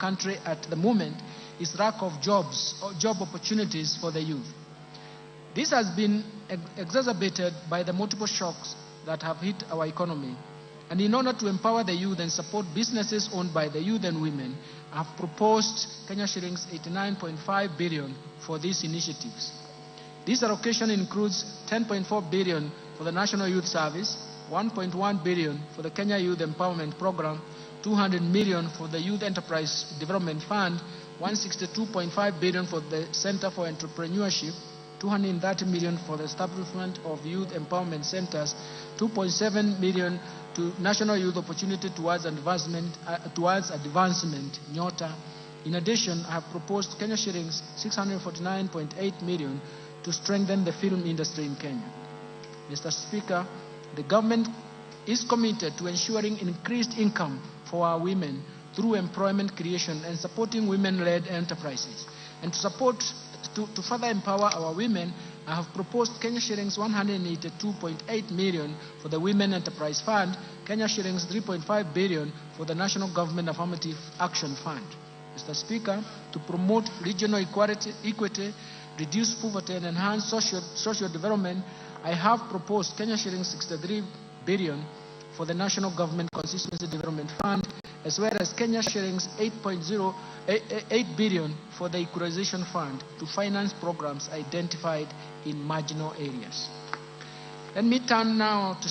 country at the moment is lack of jobs or job opportunities for the youth. This has been exacerbated by the multiple shocks that have hit our economy. And in order to empower the youth and support businesses owned by the youth and women, I have proposed Kenya shillings 89.5 billion for these initiatives. This allocation includes 10.4 billion for the National Youth Service, 1.1 billion for the Kenya Youth Empowerment Program, 200 million for the Youth Enterprise Development Fund, 162.5 billion for the Center for Entrepreneurship, 230 million for the establishment of youth empowerment centers, 2.7 million to National Youth Opportunity Towards Advancement, NYOTA. In addition, I have proposed Kenya shillings 649.8 million to strengthen the film industry in Kenya. Mr. Speaker, the government is committed to ensuring increased income for our women through employment creation and supporting women-led enterprises. And to further empower our women, I have proposed Kenya shillings 182.8 million for the Women Enterprise Fund, Kenya shillings 3.5 billion for the National Government Affirmative Action Fund. Mr. Speaker, to promote regional equity, reduce poverty, and enhance social development, I have proposed Kenya shillings 63 billion for the National Government Constituency Development Fund, as well as Kenya shillings 8 billion for the Equalization Fund to finance programs identified in marginal areas. Let me turn now to